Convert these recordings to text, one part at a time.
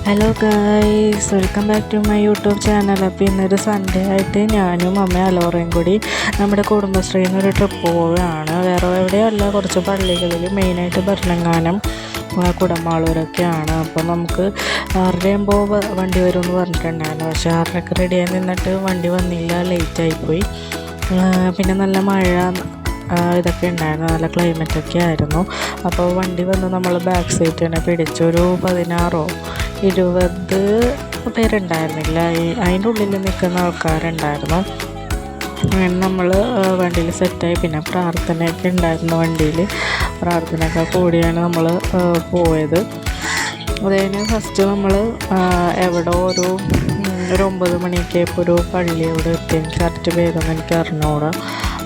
Hello guys, welcome back to my YouTube channel. അപ്പോൾ ഇന്നൊരു Sunday ആയിട്ട് ഞാനും അമ്മയും അലോറയും കൂടി നമ്മുടെ കുടുംബശ്രീയിൽ നിന്നൊരു ട്രിപ്പ് പോവുകയാണ്. വേറെ എവിടെയല്ല, കുറച്ച് പള്ളികളിൽ, മെയിനായിട്ട് ഭരണങ്ങാനം, കുടമാളൂരൊക്കെയാണ്. അപ്പോൾ നമുക്ക് 6:30 വണ്ടി വരും എന്ന് പറഞ്ഞിട്ടുണ്ടായിരുന്നു. പക്ഷേ 6:30 റെഡിയായി നിന്നിട്ട് വണ്ടി വന്നില്ല, ലേറ്റായിപ്പോയി. പിന്നെ നല്ല മഴ ഇതൊക്കെ ഉണ്ടായിരുന്നു, നല്ല ക്ലൈമറ്റൊക്കെ ആയിരുന്നു. അപ്പോൾ വണ്ടി വന്ന് നമ്മൾ ബാക്ക് സീറ്റ് തന്നെ പിടിച്ചൊരു 16-20 പേരുണ്ടായിരുന്നില്ല, അതിൻ്റെ ഉള്ളിൽ നിൽക്കുന്ന ആൾക്കാരുണ്ടായിരുന്നു. അങ്ങനെ നമ്മൾ വണ്ടിയിൽ സെറ്റായി. പിന്നെ പ്രാർത്ഥനയൊക്കെ ഉണ്ടായിരുന്നു വണ്ടിയിൽ, പ്രാർത്ഥനയൊക്കെ കൂടിയാണ് നമ്മൾ പോയത്. അതിന് ഫസ്റ്റ് നമ്മൾ എവിടെ ഒരു 9 മണിയൊക്കെ ഇപ്പോൾ ഒരു പള്ളിയോട് എത്തി. എനിക്ക് കറക്റ്റ് പേരൊന്നും എനിക്ക് അറിഞ്ഞുകൂടാ.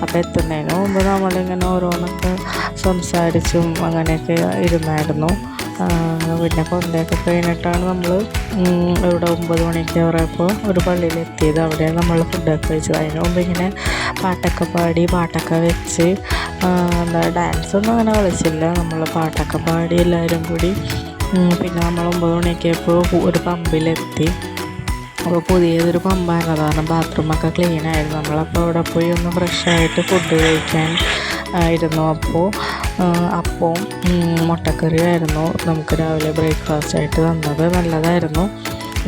അപ്പോൾ എത്തുന്നതിന് മുമ്പ് നമ്മളിങ്ങനെ ഓരോന്നൊക്കെ സംസാരിച്ചും അങ്ങനെയൊക്കെ ഇരുന്നായിരുന്നു. പിന്നെ കൊന്തയൊക്കെ കഴിഞ്ഞിട്ടാണ് നമ്മൾ ഇവിടെ 9 മണിക്ക് ആയപ്പോൾ ഒരു പള്ളിയിലെത്തിയത്. അവിടെ നമ്മൾ ഫുഡൊക്കെ കഴിച്ചത്. അതിന് മുമ്പ് ഇങ്ങനെ പാട്ടൊക്കെ പാടി, പാട്ടൊക്കെ വെച്ച്, ഡാൻസൊന്നും അങ്ങനെ കളിച്ചില്ല. നമ്മൾ പാട്ടൊക്കെ പാടി എല്ലാവരും കൂടി. പിന്നെ നമ്മൾ 9 മണിയൊക്കെ ആയപ്പോൾ ഒരു പമ്പിലെത്തി. അപ്പോൾ പുതിയതൊരു പമ്പായിരുന്നു, കാരണം ബാത്റൂമൊക്കെ ക്ലീൻ ആയിരുന്നു. നമ്മളപ്പോൾ അവിടെ പോയി ഒന്ന് ഫ്രഷായിട്ട് ഫുഡ് കഴിക്കാൻ ആയിരുന്നു. അപ്പോൾ മുട്ടക്കറി ആയിരുന്നു നമുക്ക് രാവിലെ ബ്രേക്ക്ഫാസ്റ്റ് ആയിട്ട് തന്നത്. നല്ലതായിരുന്നു.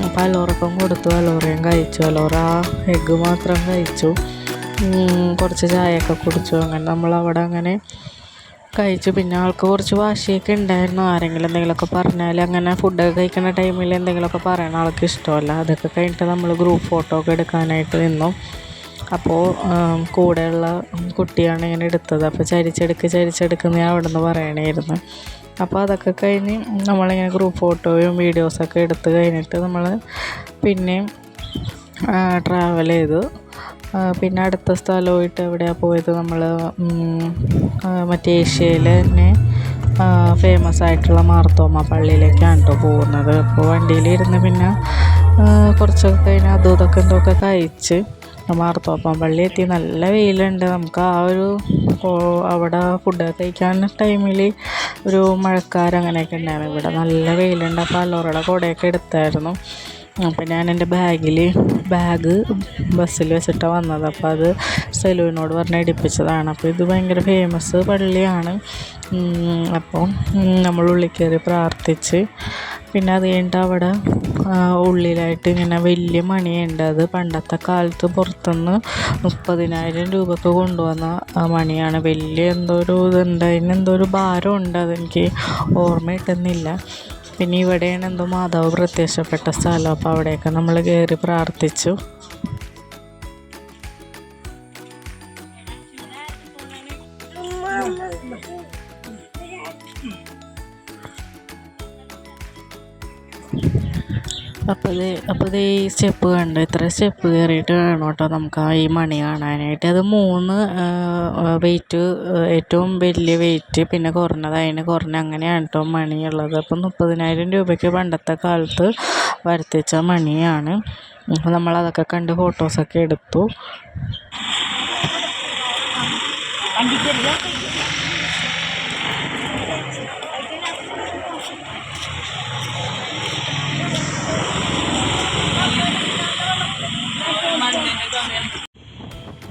അപ്പോൾ അലോറപ്പം കൊടുത്തു, അലോറയും കഴിച്ചു. അലോറ എഗ്ഗ് മാത്രം കഴിച്ചു, കുറച്ച് ചായയൊക്കെ കുടിച്ചു. അങ്ങനെ നമ്മളവിടെ അങ്ങനെ കഴിച്ചു. പിന്നെ ആൾക്ക് കുറച്ച് വാശിയൊക്കെ ഉണ്ടായിരുന്നു. ആരെങ്കിലും എന്തെങ്കിലുമൊക്കെ പറഞ്ഞാൽ, അങ്ങനെ ഫുഡൊക്കെ കഴിക്കുന്ന ടൈമിൽ എന്തെങ്കിലുമൊക്കെ പറയണ ആൾക്ക് ഇഷ്ടമല്ല. അതൊക്കെ കഴിഞ്ഞിട്ട് നമ്മൾ ഗ്രൂപ്പ് ഫോട്ടോ ഒക്കെ എടുക്കാനായിട്ട് നിന്നു. അപ്പോൾ കൂടെയുള്ള കുട്ടിയാണ് ഇങ്ങനെ എടുത്തത്. അപ്പോൾ ചരിച്ചെടുക്കുന്ന ഞാൻ അവിടെ നിന്ന് പറയണമായിരുന്നു. അപ്പോൾ അതൊക്കെ കഴിഞ്ഞ് നമ്മളിങ്ങനെ ഗ്രൂപ്പ് ഫോട്ടോയും വീഡിയോസൊക്കെ എടുത്ത് കഴിഞ്ഞിട്ട് നമ്മൾ പിന്നെയും ട്രാവൽ ചെയ്തു. പിന്നെ അടുത്ത സ്ഥലമായിട്ട് എവിടെയാണ് പോയത്, നമ്മൾ മറ്റേ ഏഷ്യയിലെ തന്നെ ഫേമസ് ആയിട്ടുള്ള മാർത്തോമ പള്ളിയിലേക്കാണ് കേട്ടോ പോകുന്നത്. അപ്പോൾ വണ്ടിയിലിരുന്ന് പിന്നെ കുറച്ചൊക്കെ കഴിഞ്ഞ് അതും ഇതൊക്കെ എന്തൊക്കെ കഴിച്ച് മാർത്തോമ പള്ളി എത്തി. നല്ല വെയിലുണ്ട്. നമുക്ക് അവിടെ ഫുഡ് കഴിക്കാൻ ടൈമിൽ ഒരു മഴക്കാരം അങ്ങനെയൊക്കെ ഉണ്ടായിരുന്നു. ഇവിടെ നല്ല വെയിലുണ്ട്. അപ്പോൾ അലോറയുടെ കുടയൊക്കെ എടുത്തായിരുന്നു. അപ്പോൾ ഞാൻ എൻ്റെ ബാഗ് ബസ്സിൽ വെച്ചിട്ടാണ് വന്നത്. അപ്പോൾ അത് സെലുവിനോട് പറഞ്ഞ് എടുപ്പിച്ചതാണ്. അപ്പോൾ ഇത് ഭയങ്കര ഫേമസ് പള്ളിയാണ്. അപ്പോൾ നമ്മൾ ഉള്ളിൽ കയറി പ്രാർത്ഥിച്ച്, പിന്നെ അത് കഴിഞ്ഞിട്ട് അവിടെ ഉള്ളിലായിട്ട് ഇങ്ങനെ വലിയ മണിയുണ്ട്. അത് പണ്ടത്തെ കാലത്ത് പുറത്തുനിന്ന് 30,000 രൂപയ്ക്ക് കൊണ്ടുവന്ന മണിയാണ്. വലിയ എന്തോ ഒരു ഇതുണ്ട്, അതിനെന്തോ ഒരു ഭാരമുണ്ട്, അതെനിക്ക് ഓർമ്മ കിട്ടുന്നില്ല. പിന്നെ ഇവിടെയാണ് എന്തോ മാതാവ് പ്രത്യക്ഷപ്പെട്ട സ്ഥലം. അപ്പോൾ അവിടെയൊക്കെ നമ്മൾ കയറി പ്രാർത്ഥിച്ചു. അപ്പോൾ ഈ സ്റ്റെപ്പ് കണ്ട്, ഇത്ര സ്റ്റെപ്പ് കയറിയിട്ട് വേണം കേട്ടോ നമുക്ക് ഈ മണി കാണാനായിട്ട്. അത് 3 വെയിറ്റ്, ഏറ്റവും വലിയ വെയിറ്റ്, പിന്നെ കുറഞ്ഞത് അതിന് കുറഞ്ഞ, അങ്ങനെയാണ് കേട്ടോ മണിയുള്ളത്. അപ്പം 30,000 രൂപയ്ക്ക് പണ്ടത്തെ കാലത്ത് വരുത്തിച്ച മണിയാണ്. അപ്പോൾ നമ്മളതൊക്കെ കണ്ട് ഫോട്ടോസൊക്കെ എടുത്തു.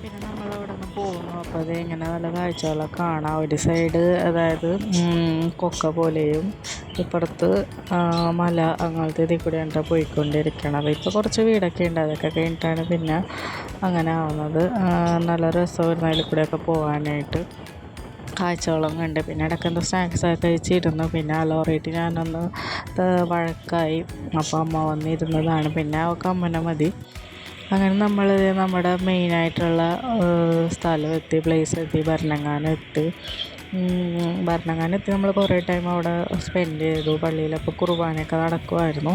പിന്നെ നമ്മളവിടെ നിന്ന് പോകുന്നു. അപ്പോൾ അത് ഇങ്ങനെ നല്ല കാഴ്ചകളൊക്കെ കാണാം. ഒരു സൈഡ് അതായത് കൊക്ക പോലെയും, ഇപ്പുറത്ത് മല, അങ്ങനത്തെ ഇതിൽ കൂടെയാണ് പോയിക്കൊണ്ടിരിക്കണം. ഇപ്പോൾ കുറച്ച് വീടൊക്കെ ഉണ്ട്. അതൊക്കെ കഴിഞ്ഞിട്ടാണ് പിന്നെ അങ്ങനെ ആവുന്നത്. നല്ല രസമായിരുന്നു അതിൽ കൂടെയൊക്കെ പോകാനായിട്ട്. കാഴ്ചകളും കണ്ട് പിന്നെ ഇടയ്ക്കെന്തോ സ്നാക്സൊക്കെ കഴിച്ചിരുന്നു. പിന്നെ അലോറയിട്ട് ഞാനൊന്ന് വഴക്കായി. അപ്പോൾ അമ്മ വന്നിരുന്നതാണ്. പിന്നെ അവൾക്ക് അമ്മനെ മതി. അങ്ങനെ നമ്മൾ നമ്മുടെ മെയിനായിട്ടുള്ള സ്ഥലമെത്തി, പ്ലേസ് എത്തി, ഭരണങ്ങാനം എത്തി. നമ്മൾ കുറേ ടൈം അവിടെ സ്പെൻഡ് ചെയ്തു. പള്ളിയിലപ്പോൾ കുർബാനയൊക്കെ നടക്കുമായിരുന്നു.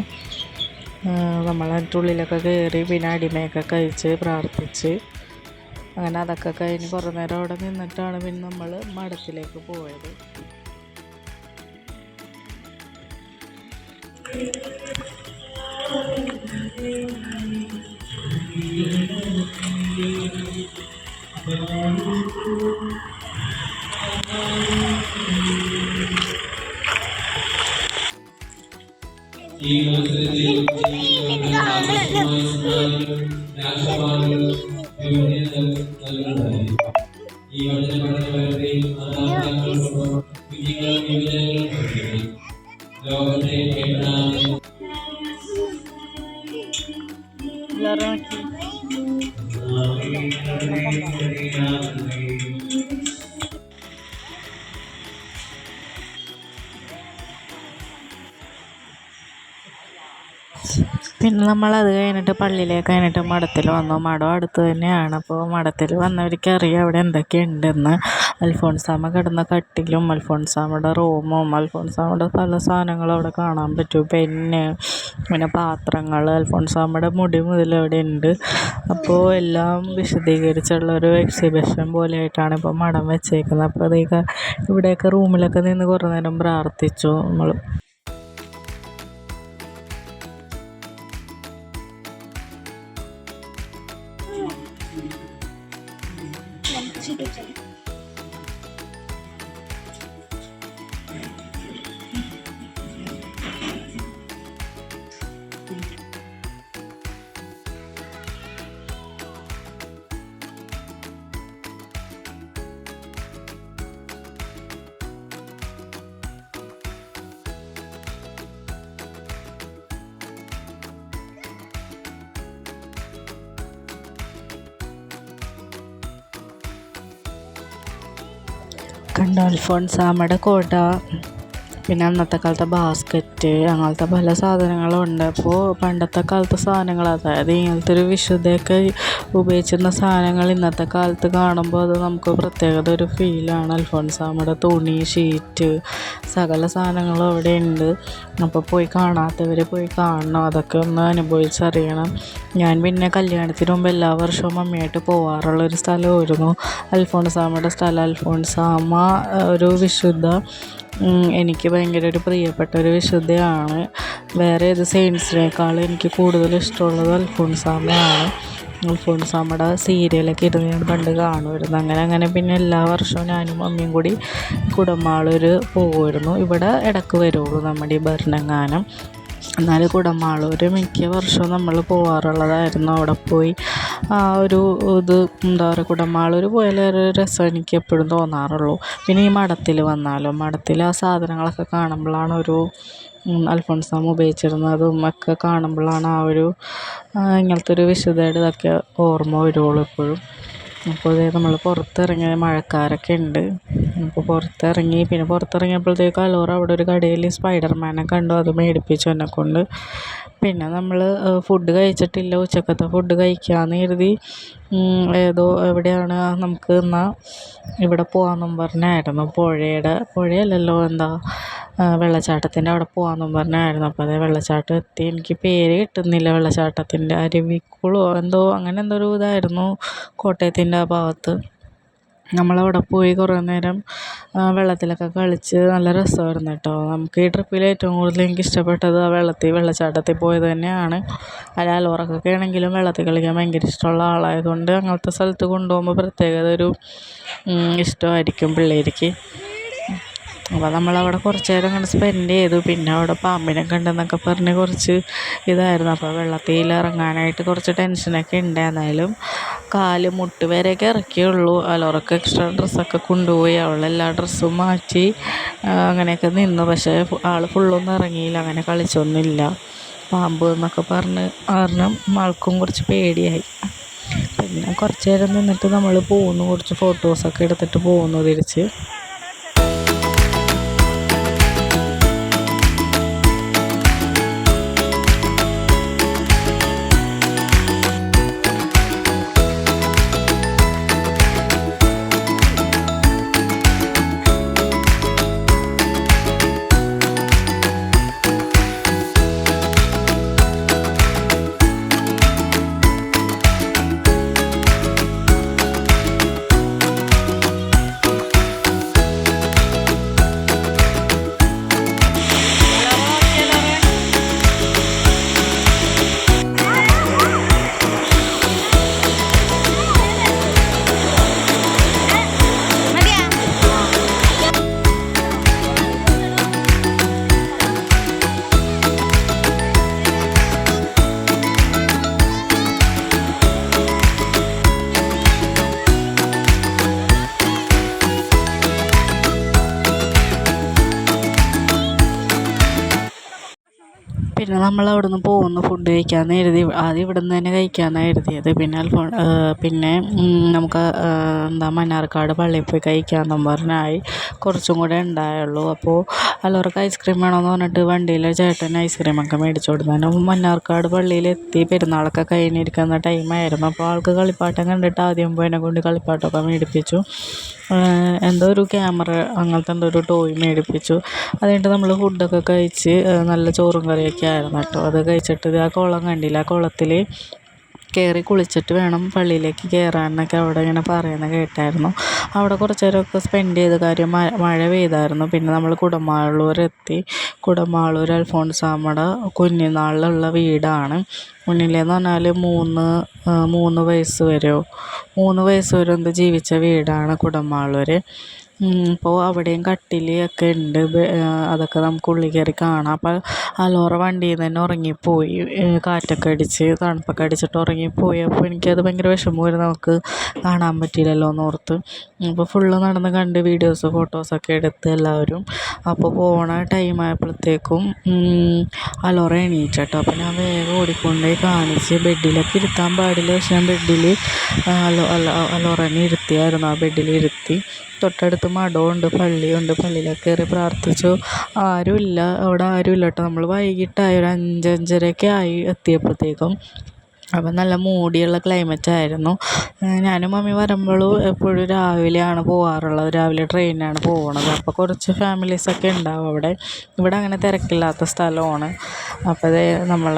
നമ്മൾ അതിൻ്റെ ഉള്ളിലൊക്കെ കയറി, പിന്നെ അടിമയൊക്കെ കഴിച്ച് പ്രാർത്ഥിച്ച്, അങ്ങനെ അതൊക്കെ കഴിഞ്ഞ് കുറേ നേരം അവിടെ നിന്നിട്ടാണ് പിന്നെ നമ്മൾ മഠത്തിലേക്ക് പോയത്. ഈ പിന്നെ നമ്മളത് കഴിഞ്ഞിട്ട് പള്ളിയിലേക്ക് കഴിഞ്ഞിട്ട് മഠത്തിൽ വന്നു. മഠം അടുത്ത് തന്നെയാണ്. അപ്പോൾ മഠത്തിൽ വന്നവർക്ക് അറിയാം അവിടെ എന്തൊക്കെയുണ്ടെന്ന്. അൽഫോൺസാമ്മ കിടന്ന കട്ടിലും അൽഫോൺസാമ്മയുടെ റൂമും അൽഫോൺസാമ്മയുടെ പല സാധനങ്ങളും അവിടെ കാണാൻ പറ്റും. പെന്ന്, പിന്നെ പാത്രങ്ങൾ, അൽഫോൺസാമ്മയുടെ മുടി മുതൽ അവിടെ ഉണ്ട്. അപ്പോൾ എല്ലാം വിശദീകരിച്ചുള്ളൊരു എക്സിബിഷൻ പോലെയായിട്ടാണ് ഇപ്പോൾ മഠം വെച്ചേക്കുന്നത്. അപ്പോൾ അതൊക്കെ ഇവിടെയൊക്കെ റൂമിലൊക്കെ നിന്ന് കുറേ നേരം പ്രാർത്ഥിച്ചു നമ്മൾ. കണ്ടോ അൽഫോൺസാമ്മയുടെ കൊട, പിന്നെ അന്നത്തെ കാലത്തെ ബാസ്ക്കറ്റ്, അങ്ങനത്തെ പല സാധനങ്ങളും ഉണ്ട്. അപ്പോൾ പണ്ടത്തെ കാലത്തെ സാധനങ്ങൾ, അതായത് ഇങ്ങനത്തെ ഒരു വിശുദ്ധയൊക്കെ ഉപയോഗിച്ചിരുന്ന സാധനങ്ങൾ ഇന്നത്തെ കാലത്ത് കാണുമ്പോൾ അത് നമുക്ക് പ്രത്യേകത ഒരു ഫീലാണ്. അൽഫോൺസാമ്മയുടെ തുണി, ഷീറ്റ്, സകല സാധനങ്ങളും അവിടെ ഉണ്ട്. അപ്പോൾ പോയി കാണാത്തവർ പോയി കാണണം, അതൊക്കെ ഒന്ന് അനുഭവിച്ചറിയണം. ഞാൻ പിന്നെ കല്യാണത്തിന് മുമ്പ് എല്ലാ വർഷവും മമ്മിയായിട്ട് പോകാറുള്ളൊരു സ്ഥലമായിരുന്നു അൽഫോൺസാമ്മയുടെ സ്ഥലം. അൽഫോൺസാമ്മ ഒരു വിശുദ്ധ, എനിക്ക് ഭയങ്കര ഒരു പ്രിയപ്പെട്ട ഒരു വിശുദ്ധയാണ്. വേറെ ഏത് സെയിൻസിനേക്കാളും എനിക്ക് കൂടുതൽ ഇഷ്ടമുള്ളത് അൽഫോൺസാമ്മയാണ്. അൽഫോൺസാമ്മയുടെ സീരിയലൊക്കെ ഇരുന്ന് ഞാൻ പണ്ട് കാണുമായിരുന്നു. അങ്ങനെ പിന്നെ എല്ലാ വർഷവും ഞാനും മമ്മിയും കൂടി കുടമാളൂർ പോകുമായിരുന്നു. ഇവിടെ ഇടയ്ക്ക് വരുള്ളൂ നമ്മുടെ ഈ ഭരണങ്ങാനം. എന്നാലും കുടമാളൂർ മിക്ക വർഷവും നമ്മൾ പോകാറുള്ളതായിരുന്നു. അവിടെ പോയി ആ ഒരു ഇത് എന്താ പറയുക, കുടമാളൂർ പോയാൽ ഒരു രസം എനിക്ക് എപ്പോഴും തോന്നാറുള്ളൂ. പിന്നെ ഈ മഠത്തിൽ വന്നാലും മഠത്തിൽ ആ സാധനങ്ങളൊക്കെ കാണുമ്പോഴാണ് ഒരു അൽഫോൺസാമ്മ ഉപയോഗിച്ചിരുന്നതും ഒക്കെ കാണുമ്പോഴാണ് ആ ഒരു ഇങ്ങനത്തെ ഒരു വിശുദ്ധയുടെ ഇതൊക്കെ ഓർമ്മ വരുള്ളൂ എപ്പോഴും. അപ്പോൾ ഇതേ നമ്മൾ പുറത്തിറങ്ങിയ മഴക്കാരൊക്കെ ഉണ്ട്. അപ്പോൾ പുറത്തിറങ്ങി, പിന്നെ പുറത്തിറങ്ങിയപ്പോഴത്തേക്കും അലോറ അവിടെ ഒരു കടയിൽ സ്പൈഡർമാനെ കണ്ടു, അത് മേടിപ്പിച്ചു എന്നെക്കൊണ്ട്. പിന്നെ നമ്മൾ ഫുഡ് കഴിച്ചിട്ടില്ല, ഉച്ചക്കത്തെ ഫുഡ് കഴിക്കാമെന്ന് കരുതി ഏതോ എവിടെയാണ് നമുക്ക് എന്നാൽ ഇവിടെ പോകാമെന്നും പറഞ്ഞായിരുന്നു. പുഴയല്ലല്ലോ, എന്താ വെള്ളച്ചാട്ടത്തിൻ്റെ അവിടെ പോകാമെന്നും പറഞ്ഞായിരുന്നു. അപ്പോൾ അതേ വെള്ളച്ചാട്ടം എത്തി. എനിക്ക് പേര് കിട്ടുന്നില്ല, വെള്ളച്ചാട്ടത്തിൻ്റെ അരുവിക്കുളോ എന്തോ അങ്ങനെ എന്തോ ഒരു ഇതായിരുന്നു കോട്ടയത്തിൻ്റെ ആ ഭാഗത്ത്. നമ്മളവിടെ പോയി കുറേ നേരം വെള്ളത്തിലൊക്കെ കളിച്ച് നല്ല രസമായിരുന്നു കേട്ടോ. നമുക്ക് ഈ ട്രിപ്പിൽ ഏറ്റവും കൂടുതൽ എനിക്ക് ഇഷ്ടപ്പെട്ടത് ആ വെള്ളച്ചാട്ടത്തിൽ പോയത് തന്നെയാണ്. അല്ല, അലോറക്കൊക്കെ ആണെങ്കിലും വെള്ളത്തിൽ കളിക്കാൻ ഭയങ്കര ഇഷ്ടമുള്ള ആളായതുകൊണ്ട് അങ്ങനത്തെ സ്ഥലത്ത് കൊണ്ടുപോകുമ്പോൾ പ്രത്യേകത ഒരു ഇഷ്ടമായിരിക്കും പിള്ളേർക്ക്. അപ്പോൾ നമ്മളവിടെ കുറച്ച് നേരം അങ്ങനെ സ്പെൻഡ് ചെയ്തു. പിന്നെ അവിടെ പാമ്പിനെ കണ്ടെന്നൊക്കെ പറഞ്ഞ് കുറച്ച് ഇതായിരുന്നു. അപ്പോൾ വെള്ളത്തിൽ ഇറങ്ങാനായിട്ട് കുറച്ച് ടെൻഷനൊക്കെ ഉണ്ട്. എന്നാലും കാല് മുട്ട് വരെയൊക്കെ ഇറക്കിയുള്ളൂ. അലോറക്ക് എക്സ്ട്രാ ഡ്രസ്സൊക്കെ കൊണ്ടുപോയി, അവളെല്ലാ ഡ്രസ്സും മാറ്റി അങ്ങനെയൊക്കെ നിന്നു. പക്ഷേ ആൾ ഫുള്ളൊന്നും ഇറങ്ങിയില്ല, അങ്ങനെ കളിച്ചൊന്നുമില്ല. പാമ്പ് എന്നൊക്കെ പറഞ്ഞ് കാരണം ആൾക്കും കുറച്ച് പേടിയായി. പിന്നെ കുറച്ച് നേരം നിന്നിട്ട് നമ്മൾ പോന്നു, കുറച്ച് ഫോട്ടോസൊക്കെ എടുത്തിട്ട് പോന്നു തിരിച്ച്. പിന്നെ നമ്മൾ അവിടെ നിന്ന് പോകുന്നു ഫുഡ് കഴിക്കാമെന്ന് കരുതി. ആദ്യം ഇവിടെ നിന്ന് തന്നെ കഴിക്കാമെന്നാണ് കരുതിയത്. പിന്നെ നമുക്ക് മണ്ണാർക്കാട് പള്ളിയിൽ പോയി കഴിക്കാമെന്നും പറഞ്ഞായി. കുറച്ചും കൂടെ ഉണ്ടായുള്ളൂ. അപ്പോൾ എല്ലാവർക്കും ഐസ്ക്രീം വേണമെന്ന് പറഞ്ഞിട്ട് വണ്ടിയിലെ ചേട്ടൻ ഐസ്ക്രീമൊക്കെ മേടിച്ചു കൊടുത്തു. മണ്ണാർക്കാട് പള്ളിയിലെത്തി. പെരുന്നാളൊക്കെ കഴിഞ്ഞിരിക്കുന്ന ടൈമായിരുന്നു. അപ്പോൾ ആൾക്ക് കളിപ്പാട്ടം കണ്ടിട്ട് ആദ്യം പോയി എന്നെ കൊണ്ട് കളിപ്പാട്ടമൊക്കെ മേടിപ്പിച്ചു. എന്തോ ഒരു ക്യാമറ അങ്ങനത്തെ എന്തോ ഒരു ടോയ് മേടിപ്പിച്ചു. അത് കഴിഞ്ഞിട്ട് നമ്മൾ ഫുഡൊക്കെ കഴിച്ച് നല്ല ചോറും കറിയൊക്കെ ആയിരുന്നു കേട്ടോ. അത് കഴിച്ചിട്ട് ആ കുളം കണ്ടില്ല, ആ കുളത്തിൽ കയറി കുളിച്ചിട്ട് വേണം പള്ളിയിലേക്ക് കയറാനൊക്കെ അവിടെ ഇങ്ങനെ പറയുന്നത് കേട്ടായിരുന്നു. അവിടെ കുറച്ച് നേരമൊക്കെ സ്പെൻഡ് ചെയ്ത കാര്യം മഴ പെയ്തായിരുന്നു. പിന്നെ നമ്മൾ കുടമാളൂർ എത്തി. കുടമാളൂർ അൽഫോൺസാമ്മയുടെ കുഞ്ഞുനാളിലുള്ള വീടാണ്. കുഞ്ഞിലേന്ന് പറഞ്ഞാൽ 3 വയസ്സ് വരെ എന്ത് ജീവിച്ച വീടാണ് കുടമാളൂർ. അപ്പോൾ അവിടെയും കട്ടിൽ ഒക്കെ ഉണ്ട്. അതൊക്കെ നമുക്ക് ഉള്ളിൽ കയറി കാണാം. അപ്പോൾ അലോറ വണ്ടിയിൽ നിന്ന് തന്നെ ഉറങ്ങിപ്പോയി. കാറ്റൊക്കെ അടിച്ച് തണുപ്പൊക്കെ അടിച്ചിട്ട് ഉറങ്ങിപ്പോയി. അപ്പോൾ എനിക്കത് ഭയങ്കര വിഷമമായിരുന്നു, നമുക്ക് കാണാൻ പറ്റിയില്ലല്ലോ എന്നോർത്ത്. അപ്പോൾ ഫുള്ള് നടന്ന് കണ്ട് വീഡിയോസ് ഫോട്ടോസൊക്കെ എടുത്ത് എല്ലാവരും. അപ്പോൾ പോണ ടൈം ആയപ്പോഴത്തേക്കും അലോറ എണീറ്റട്ടോ. അപ്പോൾ ഞാൻ വേഗം ഓടിക്കൊണ്ടുപോയി കാണിച്ച്. ബെഡിലൊക്കെ ഇരുത്താൻ പാടില്ല, പക്ഷെ ഞാൻ ബെഡിൽ അലോറനെ ഇരുത്തിയായിരുന്നു. ആ ബെഡിൽ ഇരുത്തി. തൊട്ടടുത്ത് മഠമുണ്ട്, പള്ളിയുണ്ട്. പള്ളിയിലൊക്കെ കയറി പ്രാർത്ഥിച്ചു. ആരുമില്ല അവിടെ, ആരുമില്ല കേട്ടോ. നമ്മൾ വൈകിട്ടായി, ഒരു 5-5:30 ആയി എത്തിയപ്പോഴത്തേക്കും. അപ്പം നല്ല മൂടിയുള്ള ക്ലൈമറ്റായിരുന്നു. ഞാനും മമ്മി വരുമ്പോഴും എപ്പോഴും രാവിലെയാണ് പോകാറുള്ളത്. രാവിലെ ട്രെയിനാണ് പോകുന്നത്. അപ്പോൾ കുറച്ച് ഫാമിലീസൊക്കെ ഉണ്ടാവും അവിടെ. ഇവിടെ അങ്ങനെ തിരക്കില്ലാത്ത സ്ഥലമാണ്. അപ്പോൾ നമ്മൾ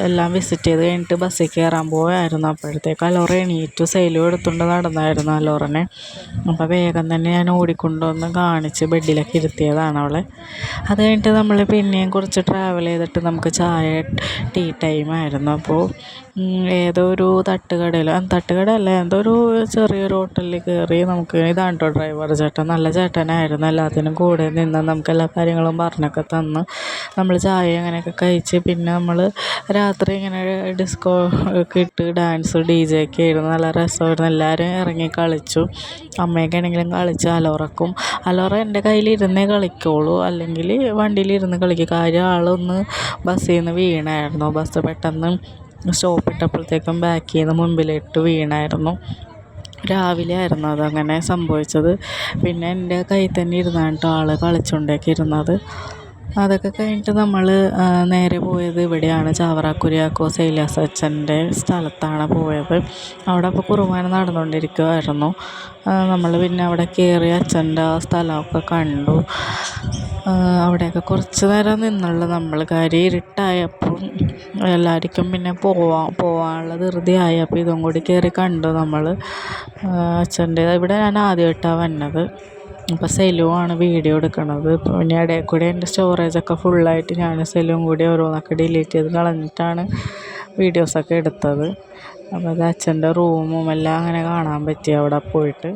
എല്ലാം വിസിറ്റ് ചെയ്ത് കഴിഞ്ഞിട്ട് ബസ്സിൽ കയറാൻ പോയായിരുന്നു. അപ്പോഴത്തേക്ക് അലോറ എണീറ്റു. സെയിലും എടുത്തുകൊണ്ട് നടന്നായിരുന്നു അലോറനെ. അപ്പോൾ വേഗം തന്നെ ഞാൻ ഓടിക്കൊണ്ടുവന്ന് കാണിച്ച് ബെഡിലൊക്കെ ഇരുത്തിയതാണ് അവളെ. അത് കഴിഞ്ഞിട്ട് നമ്മൾ പിന്നെയും കുറച്ച് ട്രാവൽ ചെയ്തിട്ട് നമുക്ക് ടീ ടൈമായിരുന്നു. അപ്പോൾ ഏതോ ഒരു തട്ടുകടയല്ല, എന്തോ ഒരു ചെറിയൊരു ഹോട്ടലിൽ കയറി. നമുക്ക് ഇതാണ് കേട്ടോ ഡ്രൈവർ ചേട്ടൻ, നല്ല ചേട്ടനായിരുന്നു. എല്ലാത്തിനും കൂടെ നിന്ന് നമുക്ക് എല്ലാ കാര്യങ്ങളും പറഞ്ഞൊക്കെ തന്ന് നമ്മൾ ചായ അങ്ങനെയൊക്കെ കഴിച്ച്. പിന്നെ നമ്മൾ രാത്രി ഇങ്ങനെ ഡിസ്കോ ഒക്കെ ഇട്ട് ഡാൻസ് DJ ഒക്കെ ആയിരുന്നു. നല്ല രസമായിരുന്നു. എല്ലാവരും ഇറങ്ങി കളിച്ചു. അമ്മയൊക്കെ ആണെങ്കിലും കളിച്ചു. അലോറ എൻ്റെ കയ്യിലിരുന്നേ കളിക്കുള്ളൂ, അല്ലെങ്കിൽ വണ്ടിയിലിരുന്ന് കളിക്കും. കാര്യം ആളൊന്ന് ബസ്സിൽ നിന്ന് വീണായിരുന്നു. ബസ് പെട്ടെന്ന് സ്റ്റോപ്പ് ഇട്ടപ്പോഴത്തേക്കും ബാക്കിൽ നിന്ന് മുമ്പിലിട്ട് വീണായിരുന്നു. രാവിലെ ആയിരുന്നു അതങ്ങനെ സംഭവിച്ചത്. പിന്നെ എൻ്റെ കയ്യിൽ തന്നെ ഇരുന്നാണ് കേട്ടോ ആൾ കളിച്ചുകൊണ്ടൊക്കെ ഇരുന്നത്. അതൊക്കെ കഴിഞ്ഞിട്ട് നമ്മൾ നേരെ പോയത് ഇവിടെയാണ്, ചാവറ കുര്യാക്കോസ് ഏലിയാസ് അച്ഛൻ്റെ സ്ഥലത്താണ് പോയത്. അവിടെ അപ്പോൾ കുർബാന നടന്നുകൊണ്ടിരിക്കുമായിരുന്നു. നമ്മൾ പിന്നെ അവിടെ കയറി അച്ഛൻ്റെ ആ സ്ഥലമൊക്കെ കണ്ടു. അവിടെയൊക്കെ കുറച്ച് നേരം നിന്നുള്ളൂ നമ്മൾ. കാര്യം ഇരുട്ടായപ്പം എല്ലാവർക്കും പിന്നെ പോവാനുള്ള ധൃതിയായി. അപ്പോൾ ഇതും കൂടി കയറി കണ്ടു നമ്മൾ അച്ഛൻ്റെ. ഇവിടെ ഞാൻ ആദ്യമായിട്ടാണ് വന്നത്. അപ്പോൾ സെലുവാണ് വീഡിയോ എടുക്കണത്. പിന്നെ ഇടയിൽ കൂടി എൻ്റെ സ്റ്റോറേജൊക്കെ ഫുള്ളായിട്ട് ഞാൻ സെലും കൂടി ഓരോന്നൊക്കെ ഡിലീറ്റ് ചെയ്ത് കളഞ്ഞിട്ടാണ് വീഡിയോസൊക്കെ എടുത്തത്. അപ്പോൾ അത് അച്ഛൻ്റെ റൂമും എല്ലാം അങ്ങനെ കാണാൻ പറ്റി അവിടെ പോയിട്ട്.